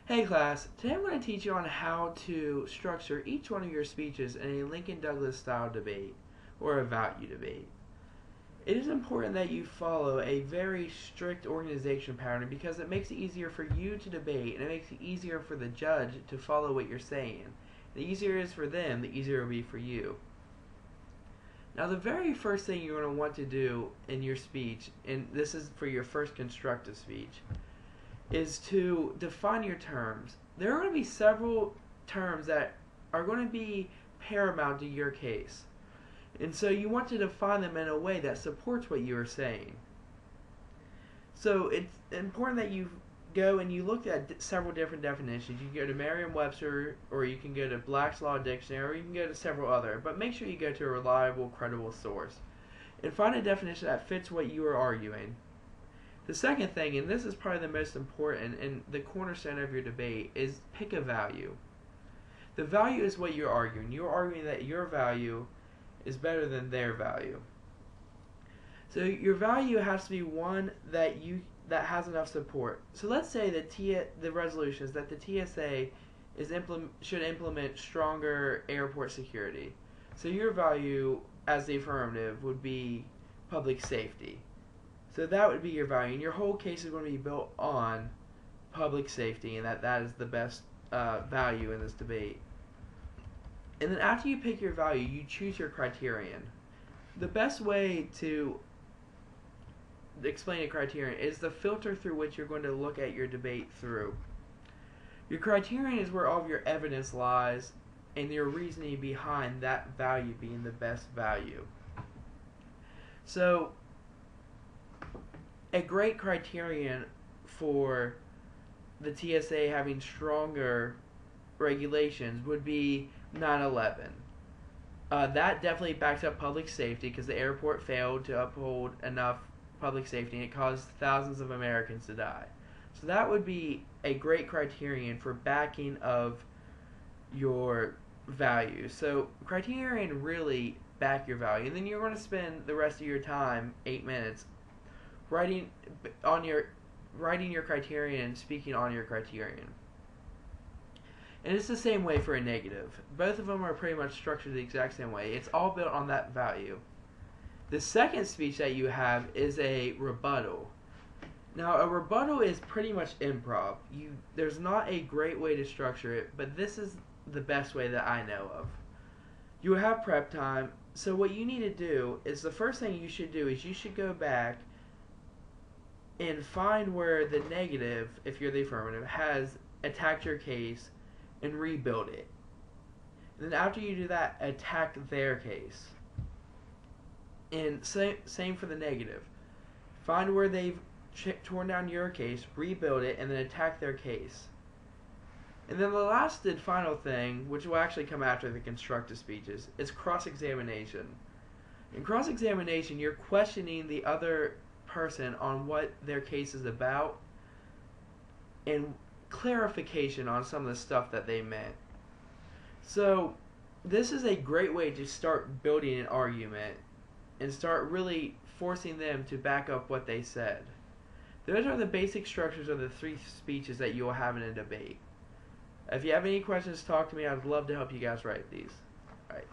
Hey class, today I'm going to teach you on how to structure each one of your speeches in a Lincoln Douglas style debate or a value debate. It is important that you follow a very strict organization pattern because it makes it easier for you to debate and it makes it easier for the judge to follow what you're saying. The easier it is for them, the easier it will be for you. Now the very first thing you're going to want to do in your speech, and this is for your first constructive speech, is to define your terms. There are going to be several terms that are going to be paramount to your case. And so you want to define them in a way that supports what you are saying. So it's important that you go and you look at several different definitions. You can go to Merriam-Webster, or you can go to Black's Law Dictionary, or you can go to several other. But make sure you go to a reliable, credible source. And find a definition that fits what you are arguing. The second thing, and this is probably the most important and the cornerstone of your debate, is pick a value. The value is what you're arguing. You're arguing that your value is better than their value. So your value has to be one that has enough support. So let's say that the resolution is that the TSA should implement stronger airport security. So your value as the affirmative would be public safety. So that would be your value, and your whole case is going to be built on public safety, and that is the best value in this debate. And then after you pick your value, you choose your criterion. The best way to explain a criterion is the filter through which you're going to look at your debate through. Your criterion is where all of your evidence lies, and your reasoning behind that value being the best value. So a great criterion for the TSA having stronger regulations would be 9/11. That definitely backs up public safety because the airport failed to uphold enough public safety and it caused thousands of Americans to die. So that would be a great criterion for backing of your value. So criterion really back your value, and then you're going to spend the rest of your time, 8 minutes, writing your criterion and speaking on your criterion. And it's the same way for a negative. Both of them are pretty much structured the exact same way. It's all built on that value. The second speech that you have is a rebuttal. Now, a rebuttal is pretty much improv. There's not a great way to structure it, but this is the best way that I know of. You have prep time, so what you need to do is the first thing you should do is you should go back and find where the negative, if you're the affirmative, has attacked your case and rebuild it. And then after you do that, attack their case. And same for the negative. Find where they've torn down your case, rebuild it, and then attack their case. And then the last and final thing, which will actually come after the constructive speeches, is cross-examination. In cross-examination, you're questioning the other person on what their case is about and clarification on some of the stuff that they meant. So this is a great way to start building an argument and start really forcing them to back up what they said. Those are the basic structures of the 3 speeches that you will have in a debate. If you have any questions, talk to me. I'd love to help you guys write these. All right.